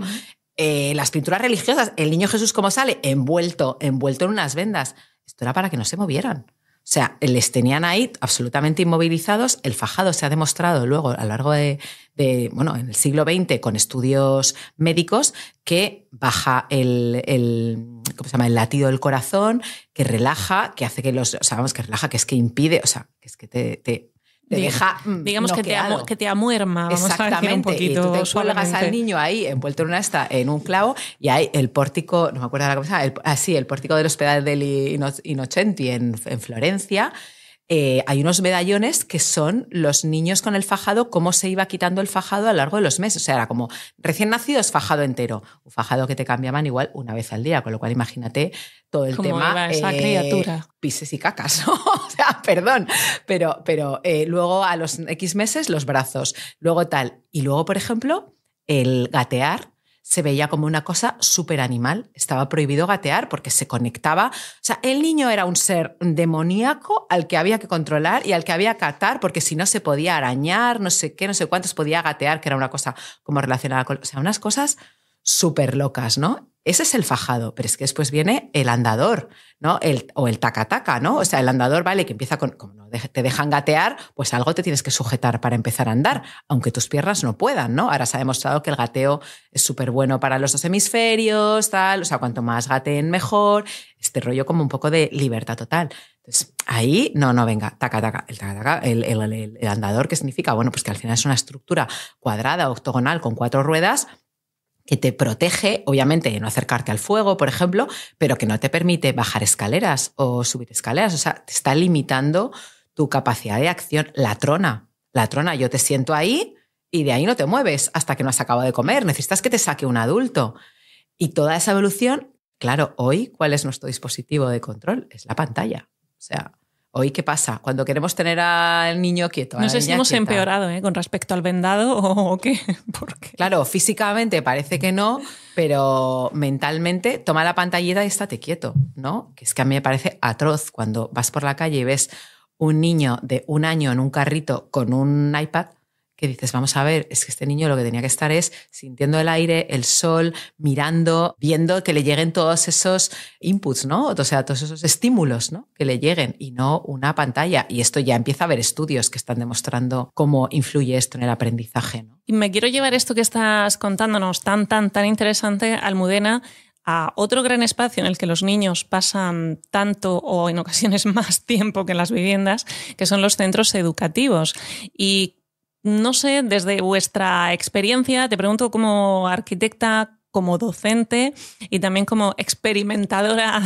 Las pinturas religiosas, el niño Jesús como sale, envuelto en unas vendas. Esto era para que no se movieran. O sea, les tenían ahí absolutamente inmovilizados. El fajado se ha demostrado luego a lo largo en el siglo XX con estudios médicos que baja el latido del corazón, que relaja, que hace que que relaja, que es que impide, que es que te deja digamos noqueado. que te amuerma, vamos a decir un poquito. Y tú te cuelgas suavemente al niño ahí envuelto en un clavo, y hay el pórtico, no me acuerdo ahora cómo se llama, el pórtico del Hospital degli Innocenti en Florencia. Hay unos medallones que son los niños con el fajado, cómo se iba quitando el fajado a lo largo de los meses. O sea, era como recién nacidos, fajado entero. Un fajado que te cambiaban igual una vez al día, con lo cual imagínate todo el ¿cómo tema. iba esa criatura? Pises y cacas, ¿no? O sea, perdón. Pero luego a los X meses los brazos, luego tal. Y luego, por ejemplo, el gatear se veía como una cosa súper animal. Estaba prohibido gatear porque se conectaba. O sea, el niño era un ser demoníaco al que había que controlar y al que había que atar, porque si no se podía arañar, no sé qué, no sé cuántos, podía gatear, que era una cosa como relacionada con... O sea, unas cosas súper locas, ¿no? Ese es el fajado, pero es que después viene el andador, ¿no? O el taca-taca, ¿no? O sea, el andador, vale, que empieza como no te dejan gatear, pues algo te tienes que sujetar para empezar a andar, aunque tus piernas no puedan, ¿no? Ahora se ha demostrado que el gateo es súper bueno para los 2 hemisferios, tal, o sea, cuanto más gateen mejor, este rollo como un poco de libertad total. Entonces, ahí, venga, taca-taca, el andador, ¿qué significa? Bueno, pues que al final es una estructura cuadrada, octogonal, con 4 ruedas, que te protege, obviamente, de no acercarte al fuego, por ejemplo, pero que no te permite bajar escaleras o subir escaleras. O sea, te está limitando tu capacidad de acción. La trona, yo te siento ahí y de ahí no te mueves hasta que no has acabado de comer. Necesitas que te saque un adulto. Y toda esa evolución, claro, hoy, ¿cuál es nuestro dispositivo de control? Es la pantalla. O sea, hoy, ¿qué pasa? Cuando queremos tener al niño quieto. No sé si hemos empeorado con respecto al vendado o qué. Porque... Claro, físicamente parece que no, pero mentalmente toma la pantallita y estate quieto, ¿no? Que es que a mí me parece atroz cuando vas por la calle y ves un niño de 1 año en un carrito con un iPad, que dices, vamos a ver, es que este niño lo que tenía que estar es sintiendo el aire, el sol, mirando, viendo que le lleguen todos esos inputs, ¿no? O sea, todos esos estímulos, ¿no? Que le lleguen, y no una pantalla. Y esto ya empieza a haber estudios que están demostrando cómo influye esto en el aprendizaje, ¿no? Y me quiero llevar esto que estás contándonos tan interesante, Almudena, a otro gran espacio en el que los niños pasan tanto o en ocasiones más tiempo que en las viviendas, que son los centros educativos. Y no sé, desde vuestra experiencia, te pregunto como arquitecta, como docente y también como experimentadora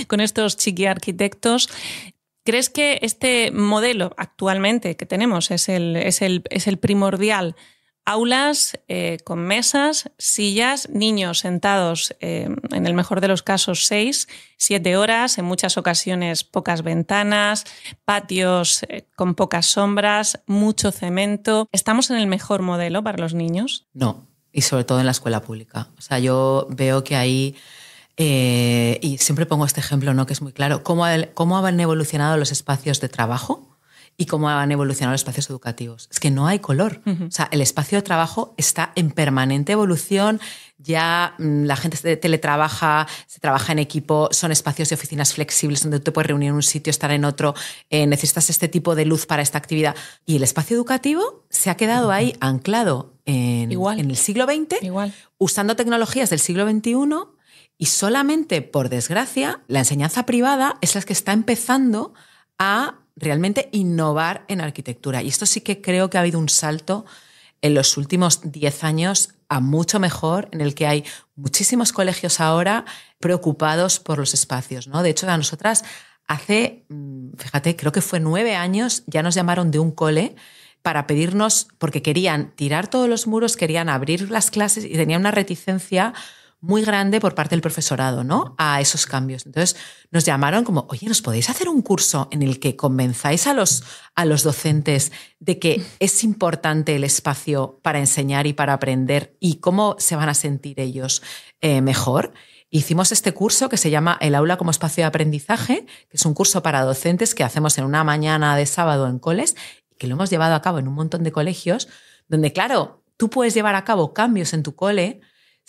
con estos chiquiarquitectos, ¿crees que este modelo actualmente que tenemos es el primordial? Aulas con mesas, sillas, niños sentados, en el mejor de los casos 6, 7 horas, en muchas ocasiones pocas ventanas, patios con pocas sombras, mucho cemento. ¿Estamos en el mejor modelo para los niños? No, y sobre todo en la escuela pública. O sea, yo veo que ahí, y siempre pongo este ejemplo, ¿no? Que es muy claro, cómo han evolucionado los espacios de trabajo y cómo han evolucionado los espacios educativos. Es que no hay color. O sea, el espacio de trabajo está en permanente evolución. Ya la gente se teletrabaja, se trabaja en equipo, son espacios de oficinas flexibles donde tú te puedes reunir en un sitio, estar en otro, necesitas este tipo de luz para esta actividad. Y el espacio educativo se ha quedado ahí anclado en el siglo XX, usando tecnologías del siglo XXI, y solamente, por desgracia, la enseñanza privada es la que está empezando a realmente innovar en arquitectura. Y esto sí que creo que ha habido un salto en los últimos 10 años a mucho mejor, en el que hay muchísimos colegios ahora preocupados por los espacios, ¿no? De hecho, a nosotras hace, fíjate, creo que fue 9 años, ya nos llamaron de un cole para pedirnos, porque querían tirar todos los muros, querían abrir las clases y tenían una reticencia muy grande por parte del profesorado, ¿no?, a esos cambios. Entonces nos llamaron como, oye, ¿nos podéis hacer un curso en el que convenzáis a los docentes de que es importante el espacio para enseñar y para aprender y cómo se van a sentir ellos mejor? Hicimos este curso que se llama El aula como espacio de aprendizaje, que es un curso para docentes que hacemos en una mañana de sábado en coles y que lo hemos llevado a cabo en un montón de colegios donde, claro, tú puedes llevar a cabo cambios en tu cole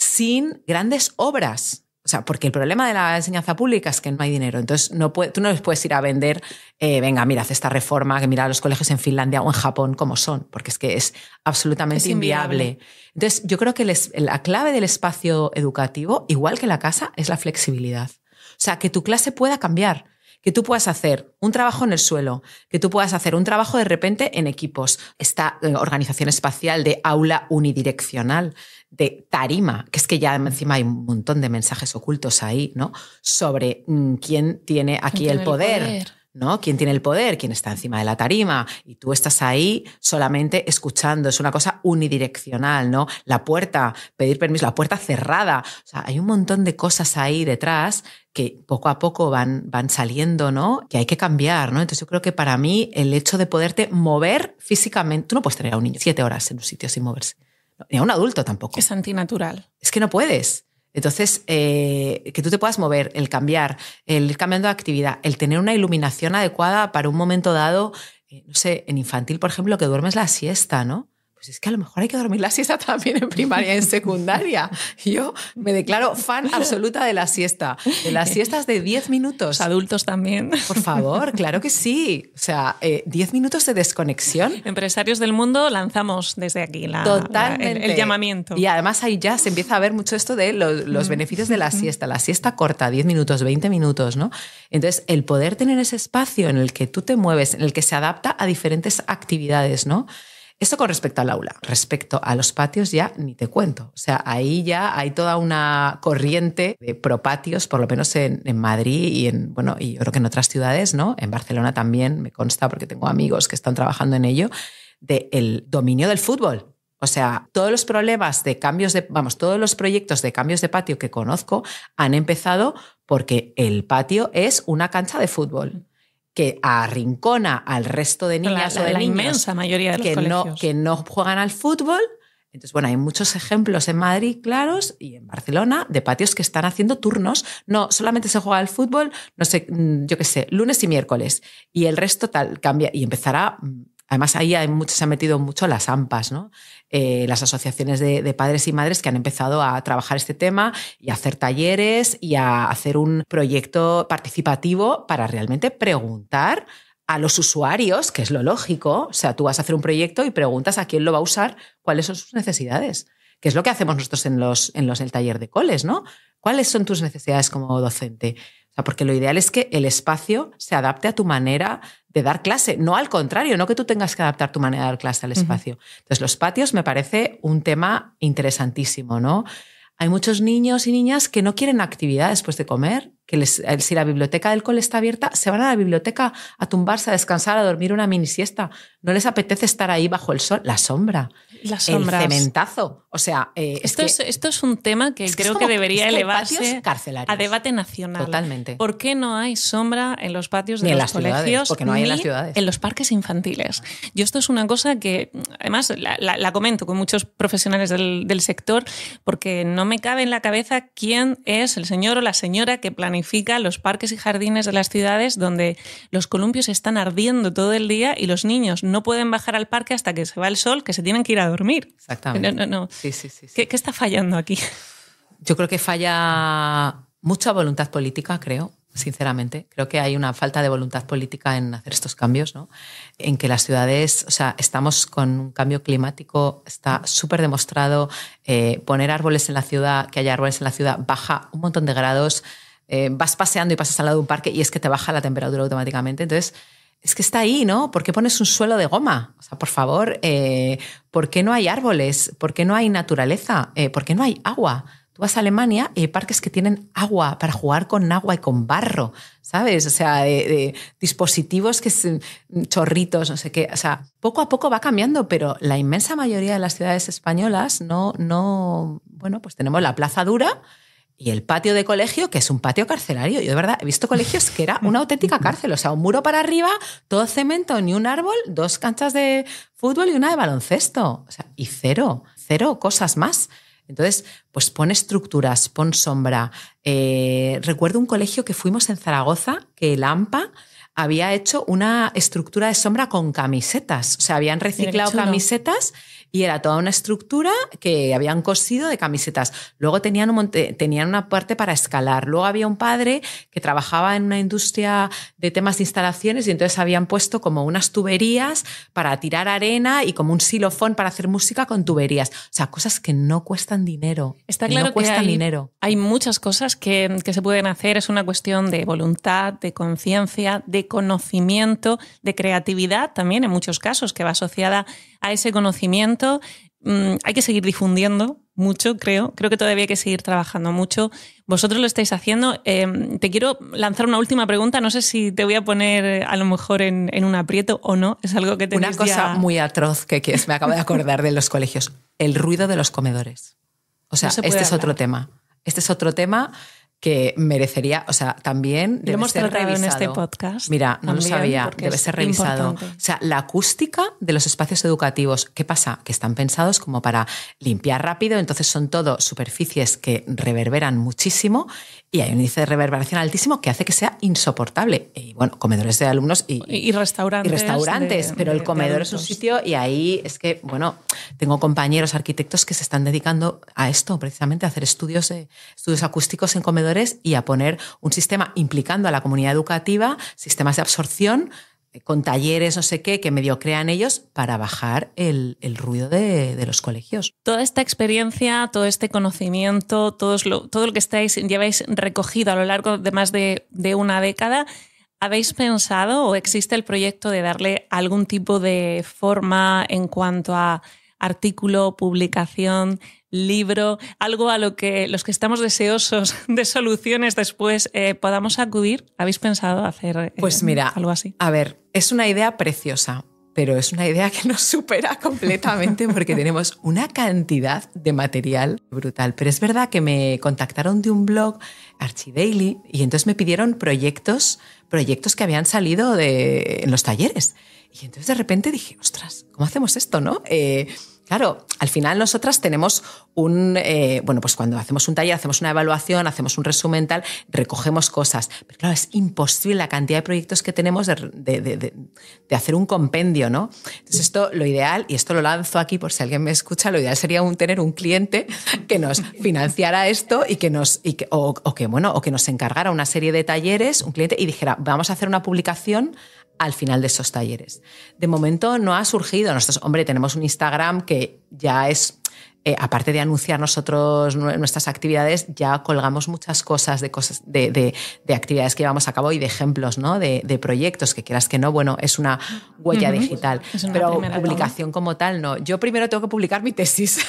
sin grandes obras. O sea, porque el problema de la enseñanza pública es que no hay dinero. Entonces tú no les puedes ir a vender, venga, mira, haz esta reforma, que mira los colegios en Finlandia o en Japón cómo son, porque es que es absolutamente inviable. Entonces yo creo que la clave del espacio educativo, igual que la casa, es la flexibilidad. O sea, que tu clase pueda cambiar, que tú puedas hacer un trabajo en el suelo, que tú puedas hacer un trabajo de repente en equipos. Esta organización espacial de aula unidireccional, de tarima, que es que ya encima hay un montón de mensajes ocultos ahí, ¿no?, sobre quién tiene aquí el poder, ¿no? ¿Quién tiene el poder? ¿Quién está encima de la tarima? Y tú estás ahí solamente escuchando. Es una cosa unidireccional, ¿no? La puerta, pedir permiso, la puerta cerrada. O sea, hay un montón de cosas ahí detrás que poco a poco van saliendo, ¿no?, que hay que cambiar, ¿no? Entonces yo creo que para mí el hecho de poderte mover físicamente... Tú no puedes tener a un niño 7 horas en un sitio sin moverse. Ni a un adulto tampoco. Es antinatural. Es que no puedes. Entonces, que tú te puedas mover, el cambiar, el ir cambiando de actividad, el tener una iluminación adecuada para un momento dado, no sé, en infantil, por ejemplo, que duermes la siesta, ¿no? Pues es que a lo mejor hay que dormir la siesta también en primaria y en secundaria. Yo me declaro fan absoluta de la siesta, de las siestas de 10 minutos. Los adultos también. Por favor, claro que sí. O sea, 10 minutos de desconexión. Empresarios del mundo, lanzamos desde aquí el llamamiento. Y además ahí ya se empieza a ver mucho esto de los beneficios de la siesta. La siesta corta, 10 minutos, 20 minutos, ¿no? Entonces, el poder tener ese espacio en el que tú te mueves, en el que se adapta a diferentes actividades, ¿no? Esto con respecto al aula. Respecto a los patios ya ni te cuento. O sea, ahí ya hay toda una corriente de propatios, por lo menos en Madrid y y yo creo que en otras ciudades, ¿no? En Barcelona también me consta, porque tengo amigos que están trabajando en ello, del dominio del fútbol. O sea, todos los problemas de cambios todos los proyectos de cambios de patio que conozco han empezado porque el patio es una cancha de fútbol que arrincona al resto de niñas o de la niños inmensa mayoría de los colegios que no juegan al fútbol. Entonces, hay muchos ejemplos en Madrid claros y en Barcelona de patios que están haciendo turnos. No solamente se juega al fútbol, no sé, yo qué sé, lunes y miércoles, y el resto tal cambia y empezará. Además, ahí se han metido mucho las AMPAs, ¿no? Las asociaciones de padres y madres que han empezado a trabajar este tema y a hacer talleres y a hacer un proyecto participativo para realmente preguntar a los usuarios, que es lo lógico. O sea, tú vas a hacer un proyecto y preguntas a quién lo va a usar, cuáles son sus necesidades, que es lo que hacemos nosotros en el taller de coles, ¿no? ¿Cuáles son tus necesidades como docente? O sea, porque lo ideal es que el espacio se adapte a tu manera de dar clase, no al contrario, no que tú tengas que adaptar tu manera de dar clase al espacio. Entonces, los patios me parece un tema interesantísimo, ¿no? Hay muchos niños y niñas que no quieren actividad después de comer, que si la biblioteca del cole está abierta, se van a la biblioteca a tumbarse, a descansar, a dormir una mini siesta. No les apetece estar ahí bajo el sol, la sombra, el cementazo. O sea, esto es un tema que creo que debería elevarse a debate nacional. Totalmente. ¿Por qué no hay sombra en los patios de los colegios? Porque no hay en las ciudades. En los parques infantiles. Yo esto es una cosa que, además, la comento con muchos profesionales del sector, porque no me cabe en la cabeza quién es el señor o la señora que planifica planifica los parques y jardines de las ciudades donde los columpios están ardiendo todo el día y los niños no pueden bajar al parque hasta que se va el sol, que se tienen que ir a dormir. Exactamente. No. Sí. ¿Qué está fallando aquí? Yo creo que falla mucha voluntad política, creo. Sinceramente, creo que hay una falta de voluntad política en hacer estos cambios, ¿no? En que las ciudades, o sea, estamos con un cambio climático, está súper demostrado, poner árboles en la ciudad, que haya árboles en la ciudad, baja un montón de grados, vas paseando y pasas al lado de un parque y es que te baja la temperatura automáticamente. Entonces, es que está ahí, ¿no? ¿Por qué pones un suelo de goma? O sea, por favor, ¿por qué no hay árboles? ¿Por qué no hay naturaleza? ¿Por qué no hay agua? Tú vas a Alemania y hay parques que tienen agua para jugar con agua y con barro, ¿sabes? O sea, de dispositivos que son chorritos, no sé qué. O sea, poco a poco va cambiando, pero la inmensa mayoría de las ciudades españolas bueno, pues tenemos la Plaza Dura y el patio de colegio, que es un patio carcelario. Yo de verdad he visto colegios que era una auténtica cárcel. O sea, un muro para arriba, todo cemento, ni un árbol, 2 canchas de fútbol y una de baloncesto. O sea, y cero cosas más. Entonces, pues pon estructuras, pon sombra. Recuerdo un colegio que fuimos en Zaragoza, que el AMPA había hecho una estructura de sombra con camisetas. O sea, habían reciclado camisetas y era toda una estructura que habían cosido de camisetas. Luego tenían una parte para escalar. Luego había un padre que trabajaba en una industria de temas de instalaciones y entonces habían puesto como unas tuberías para tirar arena y como un xilofón para hacer música con tuberías. O sea, cosas que no cuestan dinero. Está claro que hay muchas cosas que se pueden hacer. Es una cuestión de voluntad, de conciencia, de conocimiento, de creatividad también en muchos casos, que va asociada a ese conocimiento. Hay que seguir difundiendo mucho, creo que todavía hay que seguir trabajando mucho. Vosotros lo estáis haciendo. Te quiero lanzar una última pregunta, no sé si te voy a poner a lo mejor en un aprieto o no, es algo que tenéis. Una cosa muy atroz que me acabo de acordar de los colegios, el ruido de los comedores. O sea, este es otro tema. Este es otro tema que merecería, o sea, también debe ser revisado. Lo hemos tratado en este podcast. Mira, no lo sabía, debe ser revisado. Importante. O sea, la acústica de los espacios educativos, ¿qué pasa? Que están pensados como para limpiar rápido, entonces son todo superficies que reverberan muchísimo y hay un índice de reverberación altísimo que hace que sea insoportable. Y bueno, comedores de alumnos y restaurantes. Y restaurantes, pero el comedor es un sitio y ahí es que, bueno, tengo compañeros arquitectos que se están dedicando a esto, precisamente a hacer estudios acústicos en comedores y a poner un sistema implicando a la comunidad educativa, sistemas de absorción, con talleres, no sé qué, que medio crean ellos para bajar el ruido de los colegios. Toda esta experiencia, todo este conocimiento, todo lo que lleváis recogido a lo largo de más de una década, ¿habéis pensado o existe el proyecto de darle algún tipo de forma en cuanto a artículo, publicación, libro, algo a lo que los que estamos deseosos de soluciones después podamos acudir? ¿Habéis pensado hacer pues mira, algo así? A ver, es una idea preciosa, pero es una idea que nos supera completamente porque tenemos una cantidad de material brutal. Pero es verdad que me contactaron de un blog, Archidaily, y entonces me pidieron proyectos que habían salido en los talleres. Y entonces de repente dije, ostras, ¿cómo hacemos esto, no? Claro, al final nosotras tenemos pues cuando hacemos un taller, hacemos una evaluación, hacemos un resumen tal, recogemos cosas. Pero claro, es imposible la cantidad de proyectos que tenemos de hacer un compendio, ¿no? Entonces esto, lo ideal, y esto lo lanzo aquí por si alguien me escucha, lo ideal sería tener un cliente que nos financiara esto y que nos encargara una serie de talleres, un cliente, y dijera, vamos a hacer una publicación al final de esos talleres. De momento no ha surgido. Nosotros, tenemos un Instagram que ya es, aparte de anunciar nosotros nuestras actividades, ya colgamos muchas cosas de actividades que llevamos a cabo y de ejemplos, ¿no? de proyectos, que quieras que no, bueno, es una huella digital. Pero publicación como tal, no. Yo primero tengo que publicar mi tesis.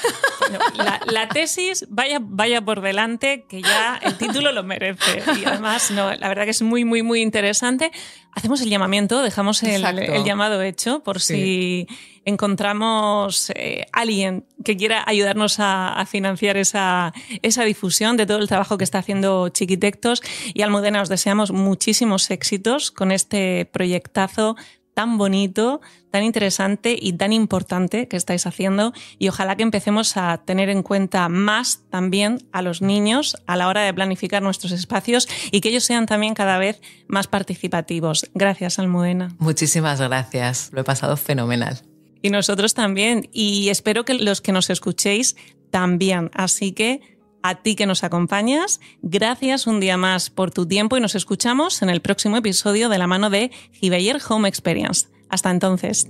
La tesis, vaya por delante, que ya el título lo merece. Y además, la verdad que es muy, muy, muy interesante. Hacemos el llamamiento, dejamos el llamado hecho por si encontramos alguien que quiera ayudarnos a financiar esa difusión de todo el trabajo que está haciendo Chiquitectos. Y Almudena, os deseamos muchísimos éxitos con este proyectazo tan bonito, tan interesante y tan importante que estáis haciendo, y ojalá que empecemos a tener en cuenta más también a los niños a la hora de planificar nuestros espacios y que ellos sean también cada vez más participativos. Gracias, Almudena. Muchísimas gracias, lo he pasado fenomenal. Y nosotros también, y espero que los que nos escuchéis también. Así que a ti que nos acompañas, gracias un día más por tu tiempo y nos escuchamos en el próximo episodio de la mano de Giveyer Home Experience. Hasta entonces.